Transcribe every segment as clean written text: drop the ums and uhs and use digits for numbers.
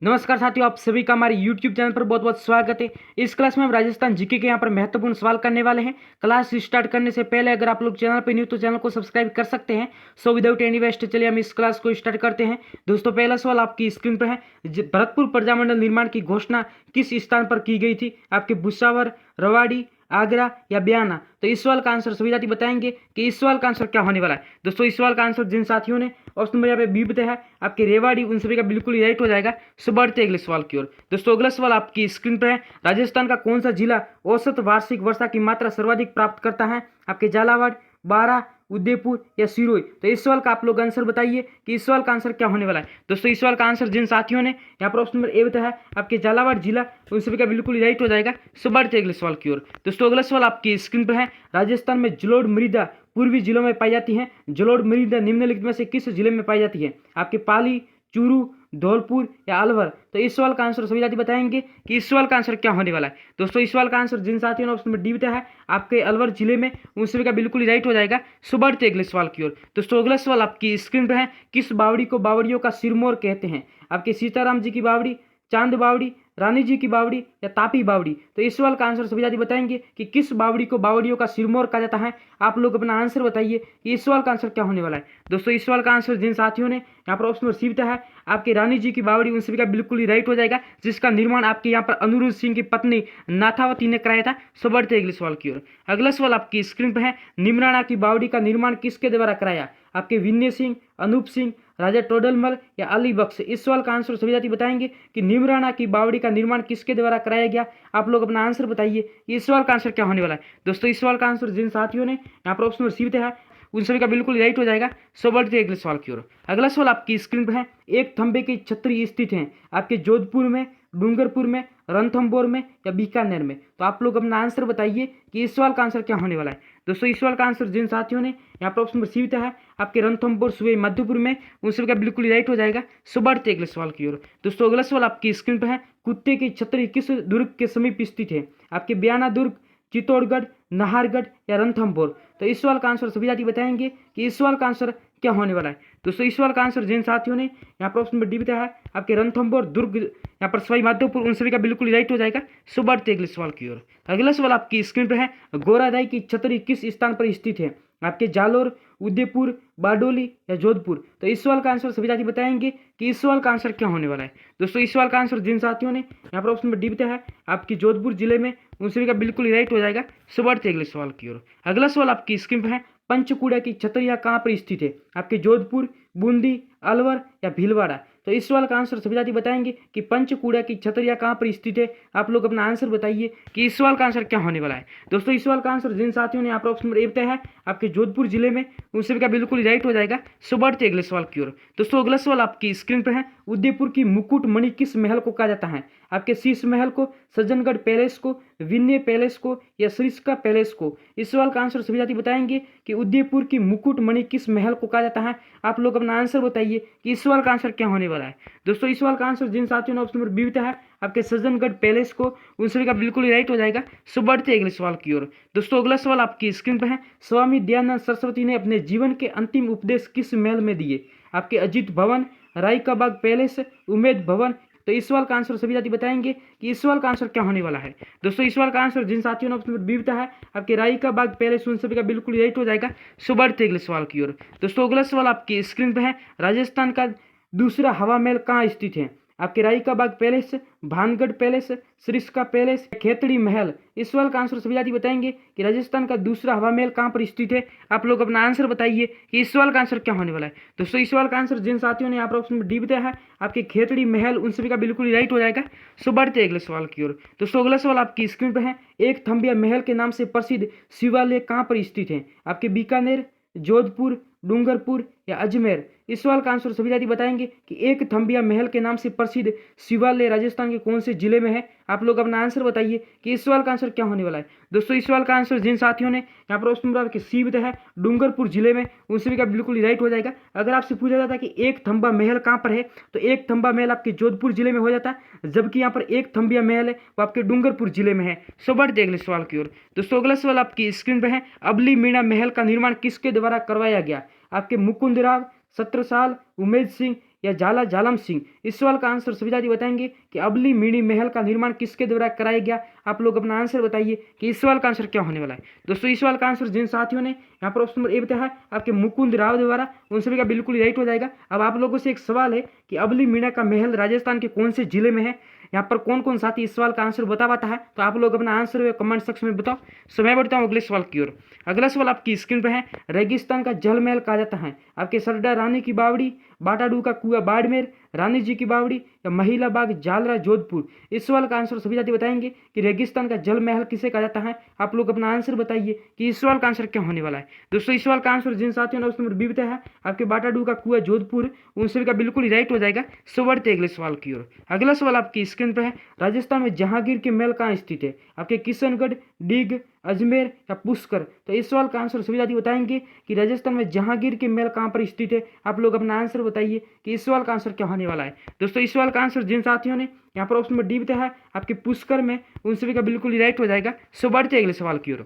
नमस्कार साथियों, आप सभी का हमारे YouTube चैनल पर बहुत बहुत स्वागत है। इस क्लास में हम राजस्थान जीके के यहाँ पर महत्वपूर्ण सवाल करने वाले हैं। क्लास स्टार्ट करने से पहले अगर आप लोग चैनल पर न्यू तो चैनल को सब्सक्राइब कर सकते हैं। सो विदाउट एनी वेस्ट चलिए हम इस क्लास को स्टार्ट करते हैं। दोस्तों, पहला सवाल आपकी स्क्रीन पर है। भरतपुर प्रजामंडल निर्माण की घोषणा किस स्थान पर की गई थी? आपके भुसावर, रवाड़ी, आगरा या बयाना? तो इस सवाल का आंसर सभी साथी बताएंगे कि इस सवाल का आंसर क्या होने वाला है। दोस्तों, इस सवाल का आंसर जिन साथियों ने ऑप्शन नंबर यहाँ पे बी बताया है, आपके रेवाड़ी, उन सभी का बिल्कुल राइट हो जाएगा। सो बढ़ते हैं अगले सवाल की ओर। दोस्तों, अगला सवाल आपकी स्क्रीन पर है। राजस्थान का कौन सा जिला औसत वार्षिक वर्षा की मात्रा सर्वाधिक प्राप्त करता है? आपके झालावाड़, बारां, उदयपुर या सिरोही? तो इस सवाल का आप लोग आंसर बताइए कि इस सवाल का आंसर क्या होने वाला है। दोस्तों, इस सवाल का आंसर जिन साथियों ने यहाँ पर ऑप्शन नंबर ए बताया है, आपके झालावाड़ जिला, उन सभी का बिल्कुल राइट हो जाएगा। सो बढ़ते अगले सवाल की ओर। दोस्तों, अगला सवाल आपकी स्क्रीन पर है। राजस्थान में जलोढ़ मृदा पूर्वी जिलों में पाई जाती है। जलोढ़ मृदा निम्नलिखित में से किस जिले में पाई जाती है? आपके पाली, चूरू, धौलपुर या अलवर? तो इस सवाल का आंसर सभी साथी बताएंगे कि इस सवाल का आंसर क्या होने वाला है। दोस्तों, इस सवाल का आंसर जिन साथियों ने ऑप्शन नंबर डी बताया है, आपके अलवर जिले में, उन सभी का बिल्कुल राइट हो जाएगा। सो बढ़ते अगले सवाल की ओर। दोस्तों, अगला सवाल आपकी स्क्रीन पर है। किस बावड़ी को बावड़ियों का सिरमौर कहते हैं? आपके सीताराम जी की बावड़ी, चांद बावड़ी, रानी जी की बावड़ी या तापी बावड़ी? तो इस सवाल का आंसर सभी साथी बताएंगे कि किस बावड़ी को बावड़ियों का सिरमौर कहा जाता है। आप लोग अपना आंसर बताइए कि इस सवाल का आंसर क्या होने वाला है। दोस्तों, इस सवाल का आंसर जिन साथियों ने यहाँ पर ऑप्शन सी बताया है, आपकी रानी जी की बावड़ी, उन सभी का बिल्कुल ही राइट हो जाएगा, जिसका निर्माण आपके यहाँ पर अनुरुद्ध सिंह की पत्नी नाथावती ने कराया था। सो बढ़ते अगले सवाल की ओर। अगला सवाल आपकी स्क्रीन पर है। निमराना की बावड़ी का निर्माण किसके द्वारा कराया? आपके विनय सिंह, अनूप सिंह, राजा टोडरमल या अली बख्श? इस सवाल का आंसर सभी साथी बताएंगे कि निमराना की बावड़ी का निर्माण किसके द्वारा कराया गया। आप लोग अपना आंसर बताइए कि इस सवाल का आंसर क्या होने वाला है। दोस्तों, इस सवाल का आंसर जिन साथियों ने यहाँ पर ऑप्शन सी बताया है, उन सभी का बिल्कुल राइट हो जाएगा। सो बढ़ते अगले सवाल की ओर। अगला सवाल आपकी स्क्रीन पर है। एक थंबे की छतरी स्थित है आपके जोधपुर में, डूंगरपुर में, रणथंभौर में या बीकानेर में? तो आप लोग अपना आंसर बताइए कि इस सवाल का आंसर क्या होने वाला है। दोस्तों, इस सवाल का आंसर जिन साथियों ने यहाँ पर ऑप्शन सी बताया है, आपके रणथंभौर सूबे मध्यपुर में, उन सभी का बिल्कुल राइट हो जाएगा। सो बढ़ते अगले सवाल की ओर। दोस्तों, अगला सवाल आपकी स्क्रीन पर है। कुत्ते की छतरी किस दुर्ग के समीप स्थित है? आपके बयाना दुर्ग, चित्तौड़गढ़, नाहरगढ़ या रणथंभौर? तो इस सवाल का आंसर सभी साथी बताएंगे कि इस सवाल का आंसर क्या होने वाला है। दोस्तों, इस सवाल का आंसर जिन साथियों ने यहाँ पर ऑप्शन नंबर डी बताया है, आपके रणथंभौर, दुर्ग, यहाँ पर सवाई माधोपुर, उन सभी का बिल्कुल राइट हो जाएगा। सो बढ़ते अगले सवाल की ओर। अगला सवाल आपकी स्क्रीन पर है। गोरादाई की छतरी किस स्थान पर स्थित है? आपके जालोर, उदयपुर, बारडोली या जोधपुर? तो इस सवाल का आंसर सभी साथी बताएंगे कि इस सवाल का आंसर क्या होने वाला है। दोस्तों, इस सवाल का आंसर जिन साथियों ने यहाँ पर ऑप्शन नंबर डी बताया है, आपकी जोधपुर जिले में, उन सभी का बिल्कुल राइट हो जाएगा। सो बढ़ते अगले सवाल की ओर। अगला सवाल आपकी स्क्रीन पर है। पंचकुड़ा की छतरिया कहाँ पर स्थित है? आपके जोधपुर, बूंदी, अलवर या भीलवाड़ा? तो इस सवाल का आंसर सभी साथी बताएंगे कि पंचकुड़ा की छतरिया कहाँ पर स्थित है। आप लोग अपना आंसर बताइए कि इस सवाल का आंसर क्या होने वाला है। दोस्तों, इस सवाल का आंसर जिन साथियों ने यहाँ पर ऑप्शन नंबर ए बताया है, आपके जोधपुर जिले में, उन सभी का बिल्कुल राइट हो जाएगा। सो बढ़ते अगले सवाल की ओर। दोस्तों, अगला सवाल आपकी स्क्रीन पर है। उदयपुर की मुकुट मणि किस महल को कहा जाता है? आपके शीश महल को, सज्जनगढ़ पैलेस को, विनय पैलेस को या सरिस्का पैलेस को? इस सवाल का आंसर सभी साथी बताएंगे कि उदयपुर की मुकुट मणि किस महल को कहा जाता है। आप लोग अपना आंसर बताइए कि इस सवाल का आंसर क्या होने वाला है। दोस्तों, इस सवाल का आंसर जिन साथियों ने ऑप्शन नंबर बी बताया है, आपके सज्जनगढ़ पैलेस को, उन सभी का बिल्कुल राइट हो जाएगा। सो बढ़ते अगले सवाल की ओर। दोस्तों, अगला सवाल आपकी स्क्रीन पर है। स्वामी दयानंद सरस्वती ने अपने जीवन के अंतिम उपदेश किस महल में दिए? आपके अजीत भवन, राय का बाग पैलेस, उमेद भवन? तो इस सवाल का आंसर सभी साथी बताएंगे कि इस सवाल का आंसर क्या होने वाला है। दोस्तों, इस सवाल का आंसर जिन साथियों ने ऑप्शन नंबर बी बताया है, आपके राय का बाग पैलेस, उन सभी का बिल्कुल राइट हो जाएगा। सो बढ़ते अगले सवाल की ओर। दोस्तों, अगला सवाल आपकी स्क्रीन पर है। राजस्थान का दूसरा हवा महल कहाँ स्थित है? आपके राय का Bagh palace, Bhangarh palace, Sariska palace, Khetri महल? इस सवाल का आंसर सभी साथी बताएंगे कि राजस्थान का दूसरा हवा महल कहाँ पर स्थित है। आप लोग अपना आंसर बताइए कि इस सवाल का आंसर क्या होने वाला है। दोस्तों, इस सवाल का आंसर जिन साथियों ने यहाँ पर ऑप्शन डी बताया है, आपके खेतड़ी महल, उन सभी का बिल्कुल राइट हो जाएगा। सो बढ़ते अगले सवाल की ओर। दोस्तों, अगला सवाल आपकी स्क्रीन पर है। एक थंबिया महल के नाम से प्रसिद्ध शिवालय कहाँ पर स्थित है? आपके बीकानेर, जोधपुर, डूंगरपुर या अजमेर? इस सवाल का आंसर सभी साथी बताएंगे कि एक थंबिया महल के नाम से प्रसिद्ध शिवालय राजस्थान के कौन से जिले में है। आप लोग अपना आंसर बताइए कि इस सवाल का आंसर क्या होने वाला है। दोस्तों, इस सवाल का आंसर जिन साथियों ने यहाँ पर ऑप्शन नंबर सी बताया है, डूंगरपुर जिले में, उन सभी का बिल्कुल राइट हो जाएगा। अगर आपसे पूछा जाता है कि एक थंबा महल कहाँ पर है, तो एक थंबा महल आपके जोधपुर जिले में हो जाता है, जबकि यहाँ पर एक थंबिया महल है वो आपके डूंगरपुर जिले में है। सो बढ़ते अगले सवाल की ओर। दोस्तों, अगला सवाल आपकी स्क्रीन पर है। अबली मीणा महल का निर्माण किसके द्वारा करवाया गया? आपके मुकुंद राव, छत्रसाल, उमेद सिंह या झाला झालम सिंह। इस सवाल का आंसर सभी साथी बताएंगे कि अबली मिनी महल का निर्माण किसके द्वारा कराया गया। आप लोग अपना आंसर बताइए कि इस सवाल का आंसर क्या होने वाला है। दोस्तों इस सवाल का आंसर जिन साथियों ने यहाँ पर ऑप्शन नंबर ए बताया है आपके मुकुंद राव द्वारा, उन सभी का बिल्कुल राइट हो जाएगा। अब आप लोगों से एक सवाल है कि अबली मीणा का महल राजस्थान के कौन से जिले में है। यहाँ पर कौन कौन साथी इस सवाल का आंसर बता पाता है, तो आप लोग अपना आंसर कमेंट सेक्शन में बताओ। सो मैं बढ़ता हूँ अगले सवाल की ओर। अगला सवाल आपकी स्क्रीन पर है, रेगिस्तान का जल महल कहा जाता है आपके सरदार रानी की बावड़ी, बाटाडू का कुआ बाड़मेर, रानी जी की बावड़ी या महिला बाग जालरा जोधपुर। इस सवाल का आंसर सभी साथी बताएंगे कि रेगिस्तान का जल महल किसे कहा जाता है। आप लोग अपना आंसर बताइए कि इस सवाल का आंसर क्या होने वाला है। दोस्तों इस सवाल का आंसर जिन साथियों ने ऑप्शन नंबर बी बताया है आपके बाटाडू का कुआ जोधपुर, उन सभी का बिल्कुल राइट हो जाएगा। सो बढ़ते अगले सवाल की ओर। अगला सवाल आपकी स्क्रीन पर है, राजस्थान में जहांगीर के महल कहाँ स्थित है। आपके किशनगढ़, डीग, अजमेर या पुष्कर। तो इस सवाल का आंसर सभी साथी बताएंगे कि राजस्थान में जहांगीर के महल कहाँ पर स्थित है। आप लोग अपना आंसर बताइए कि इस सवाल का आंसर क्या होने वाला है। दोस्तों इस सवाल का आंसर जिन साथियों ने यहाँ पर ऑप्शन नंबर डी बताया है आपके पुष्कर में, उन सभी का बिल्कुल राइट हो जाएगा। सो बढ़ते अगले सवाल की ओर।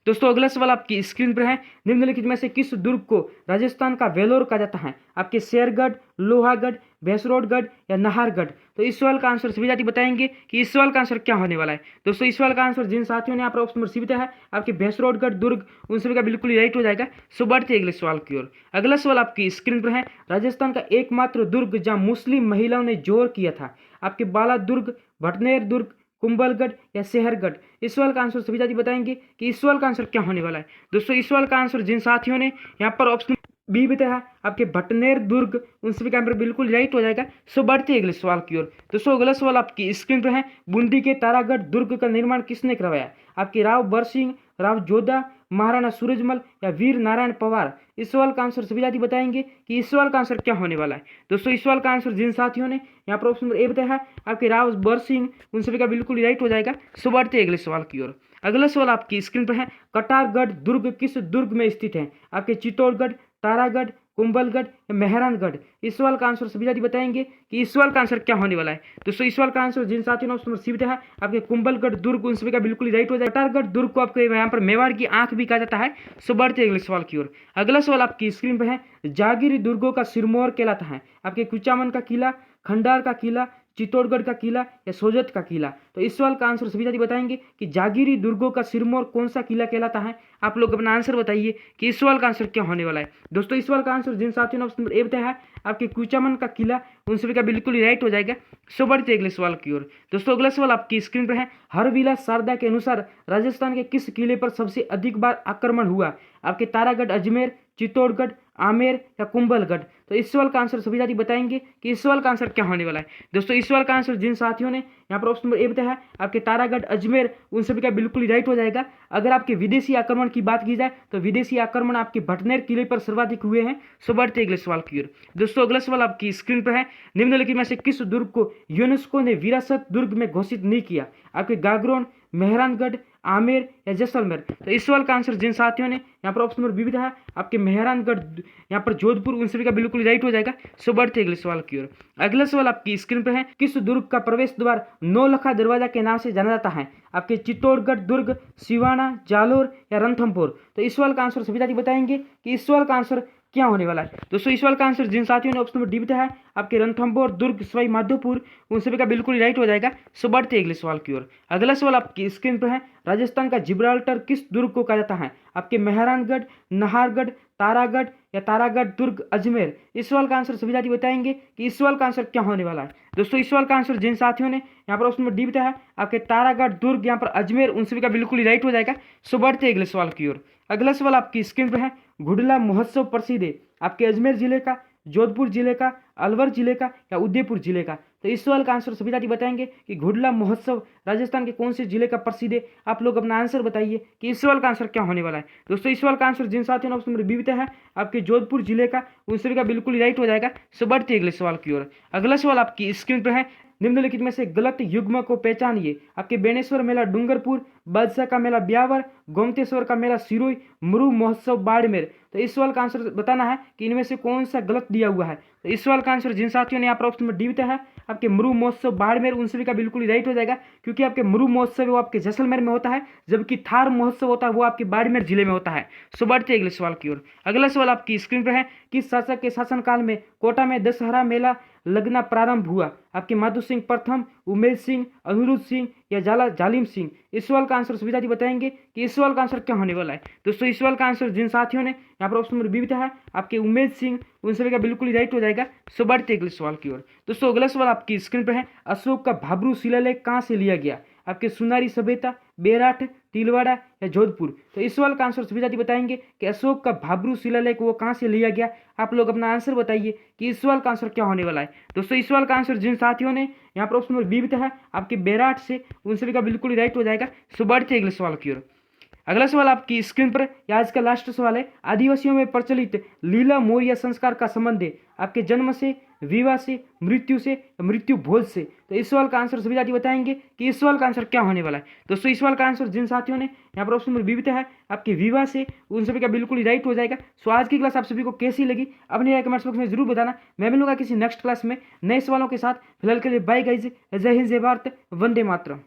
दोस्तों अगला सवाल आपकी स्क्रीन पर है, निम्नलिखित में से किस दुर्ग को राजस्थान का वेलोर कहा जाता है। आपके शेरगढ़, लोहागढ़, भैंसरोडगढ़ या नाहरगढ़। तो इस सवाल का आंसर सभी साथी बताएंगे कि इस सवाल का आंसर क्या होने वाला है। दोस्तों इस सवाल का आंसर जिन साथियों ने यहाँ पर ऑप्शन नंबर सी बताया है आपके भैंसरोडगढ़ दुर्ग, उन सभी का बिल्कुल राइट हो जाएगा। सो बढ़ते अगले सवाल की ओर। अगला सवाल आपकी स्क्रीन पर है, राजस्थान का एकमात्र दुर्ग जहाँ मुस्लिम महिलाओं ने जोर किया था। आपके बाला दुर्ग, भटनेर दुर्ग, कुंभलगढ़ या शहरगढ़। इस सवाल का आंसर सभी साथी बताएंगे कि इस सवाल का आंसर क्या होने वाला है। दोस्तों इस सवाल का आंसर जिन साथियों ने यहाँ पर ऑप्शन बी बताया है आपके भटनेर दुर्ग, उन सभी का आंसर बिल्कुल राइट हो जाएगा। सो बढ़ते अगले सवाल की ओर। दोस्तों अगला सवाल आपकी स्क्रीन पर है, बूंदी के तारागढ़ दुर्ग का निर्माण किसने करवाया। आपके राव बरसिंह, राव जोधा, महाराणा सूरजमल या वीर नारायण पवार। इस सवाल का आंसर सभी साथी बताएंगे कि इस सवाल का आंसर क्या होने वाला है। दोस्तों इस सवाल का आंसर जिन साथियों ने यहाँ पर ऑप्शन नंबर ए बताया है आपके राव बरसिंह, उन सभी का बिल्कुल राइट हो जाएगा। सो बढ़ते अगले सवाल की ओर। अगला सवाल आपकी स्क्रीन पर है, कटारगढ़ दुर्ग किस दुर्ग में स्थित है। आपके चित्तौड़गढ़, तारागढ़, कुंभलगढ़ या मेहरानगढ़। इस सवाल का आंसर सभी साथी बताएंगे कि इस सवाल का आंसर क्या होने वाला है। दोस्तों इस सवाल का आंसर जिन साथियों ने ऑप्शन नंबर सी बताया है आपके कुंभलगढ़ दुर्ग, उन सभी का बिल्कुल राइट हो जाएगा। कटारगढ़ दुर्ग को आपके यहाँ पर मेवाड़ की आंख भी कहा जाता है। सो बढ़ते अगले सवाल की ओर। अगला सवाल आपकी स्क्रीन पर है, जागीरी दुर्गों का सिरमौर कहलाता है। आपके कुचामन का किला, खंडार का किला, चित्तौड़गढ़ का किला या सोजत का किला। तो इस सवाल का आंसर सभी साथी बताएंगे कि जागीरी दुर्गों का सिरमौर कौन सा किला कहलाता है। आप लोग अपना आंसर बताइए कि इस सवाल का आंसर क्या होने वाला है। दोस्तों इस सवाल का आंसर जिन साथियों ने ऑप्शन नंबर ए बताया है आपके कुचामन का किला, उन सभी का बिल्कुल राइट हो जाएगा। सो बढ़ते अगले सवाल की ओर। दोस्तों अगला सवाल आपकी स्क्रीन पर है, हरविलास शारदा के अनुसार राजस्थान के किस किले पर सबसे अधिक बार आक्रमण हुआ। आपके तारागढ़, अजमेर, चित्तौड़गढ़, आमेर या कुंभलगढ़। तो इस सवाल का आंसर सभी साथी बताएंगे कि इस सवाल का आंसर क्या होने वाला है। दोस्तों इस सवाल का आंसर जिन साथियों ने यहाँ पर ऑप्शन नंबर ए बताया है आपके तारागढ़, अजमेर, उन सभी का बिल्कुल राइट हो जाएगा। अगर आपके विदेशी आक्रमण की बात की जाए तो विदेशी आक्रमण आपके भटनेर किले पर सर्वाधिक हुए हैं। सो बढ़ते अगले सवाल की ओर। दोस्तों अगला सवाल आपकी स्क्रीन पर है, निम्नलिखित में से किस दुर्ग को यूनेस्को ने विरासत दुर्ग में घोषित नहीं किया। आपके गागरोन, मेहरानगढ़, आमेर या जैसलमेर। तो इस सवाल का आंसर जिन साथियों ने यहाँ पर ऑप्शन नंबर बी बताया है आपके मेहरानगढ़, यहाँ पर जोधपुर, उन सभी का बिल्कुल राइट हो जाएगा। सो बढ़ते अगले सवाल की ओर। अगला सवाल आपकी स्क्रीन पर है, किस दुर्ग का प्रवेश द्वार नौलखा दरवाजा के नाम से जाना जाता है। आपके चित्तौड़गढ़ दुर्ग, सिवाना, जालोर या रणथंभौर। तो इस सवाल का आंसर सभी साथी बताएंगे कि इस सवाल का आंसर क्या होने वाला है। दोस्तों इस सवाल का आंसर जिन साथियों ने ऑप्शन नंबर डी बताया है आपके रणथंभौर दुर्ग, सवाई माधोपुर, उन सभी का बिल्कुल राइट हो जाएगा। सो बढ़ते अगले सवाल की ओर। अगला सवाल आपकी स्क्रीन पर है, राजस्थान का जिब्राल्टर किस दुर्ग को कहा जाता है। आपके मेहरानगढ़, नाहरगढ़, तारागढ़ या तारागढ़ दुर्ग, अजमेर। इस सवाल का आंसर सभी साथी बताएंगे कि इस सवाल का आंसर क्या होने वाला है। दोस्तों इस सवाल का आंसर जिन साथियों ने यहाँ पर ऑप्शन नंबर डी बताया है आपके तारागढ़ दुर्ग, यहाँ पर अजमेर, उन सभी का बिल्कुल राइट हो जाएगा। सो बढ़ते अगले सवाल की ओर। अगला सवाल आपकी स्क्रीन पर है, घुड़ला महोत्सव प्रसिद्ध है आपके अजमेर जिले का, जोधपुर जिले का, अलवर जिले का या उदयपुर जिले का। तो इस सवाल का आंसर सभी साथी बताएंगे कि घुड़ला महोत्सव राजस्थान के कौन से जिले का प्रसिद्ध है। आप लोग अपना आंसर बताइए कि इस सवाल का आंसर क्या होने वाला है। दोस्तों इस सवाल का आंसर जिन साथियों ने ऑप्शन नंबर बी बताया है आपके जोधपुर जिले का, उन सभी का बिल्कुल राइट हो जाएगा। सो बढ़ते अगले सवाल की ओर। अगला सवाल आपकी स्क्रीन पर है, निम्नलिखित में से गलत युग्म को पहचानिए। आपके बेणेश्वर मेला डूंगरपुर, बादशाह का मेला ब्यावर, गोमतेश्वर का मेला सिरोही, मरु महोत्सव बाड़मेर। तो इस सवाल का आंसर बताना है कि इनमें से कौन सा गलत दिया हुआ है। तो इस सवाल का आंसर जिन साथियों ने यहाँ पर ऑप्शन में डी दिया है आपके मरु महोत्सव बाड़मेर, उन सभी का बिल्कुल राइट हो जाएगा, क्योंकि आपके मरु महोत्सव वो आपके जैसलमेर में होता है, जबकि थार महोत्सव होता है वो आपके बाड़मेर जिले में होता है। सो बढ़ते अगले सवाल की ओर। अगला सवाल आपकी स्क्रीन पर है, किस शासक के शासनकाल में कोटा में दशहरा मेला लगना प्रारंभ हुआ। आपके माधो सिंह प्रथम, उमेश सिंह, अनिरुद्ध सिंह या जालिम सिंह। इस सवाल का आंसर सुविधा जी बताएंगे कि इस सवाल का आंसर क्या होने वाला है। दोस्तों इस सवाल का आंसर जिन साथियों ने यहाँ पर ऑप्शन नंबर बी है आपके उमेश सिंह, उन सभी का बिल्कुल ही राइट हो जाएगा। सो बढ़ते अगले सवाल की ओर। दोस्तों अगला सवाल आपकी स्क्रीन पर है, अशोक का भाब्रू शिलालेख कहाँ से लिया गया। आपके सुनारी सभ्यता, बेराठ, तिलवाड़ा या जोधपुर। तो इस सवाल का आंसर सुविधा जी बताएंगे कि अशोक का भाब्रू शिलालेख वो कहाँ से लिया गया। आप लोग अपना आंसर बताइए कि इस सवाल का आंसर क्या होने वाला है। दोस्तों इस सवाल का आंसर जिन साथियों ने यहाँ पर ऑप्शन नंबर बी है आपके बेराठ से, उन सभी का बिल्कुल ही राइट हो जाएगा। सो बढ़ते अगले सवाल की ओर। अगला सवाल आपकी स्क्रीन पर आज का लास्ट सवाल है, आदिवासियों में प्रचलित लीला मोरिया संस्कार का संबंध है आपके जन्म से, विवाह से, मृत्यु भोज से। तो इस सवाल का आंसर सभी साथी बताएंगे कि इस सवाल का आंसर क्या होने वाला है। दोस्तों इस सवाल का आंसर जिन साथियों ने यहाँ पर ऑप्शन नंबर बी है आपके विवाह से, उन सभी का बिल्कुल ही राइट हो जाएगा। सो आज की क्लास आप सभी को कैसी लगी अपने राय कमेंट्स बॉक्स में जरूर बताना। मैं मिलूंगा किसी नेक्स्ट क्लास में नए सवालों के साथ। फिलहाल के लिए बाय गाइज, जय हिंद, जय भारत, वंदे मातरम।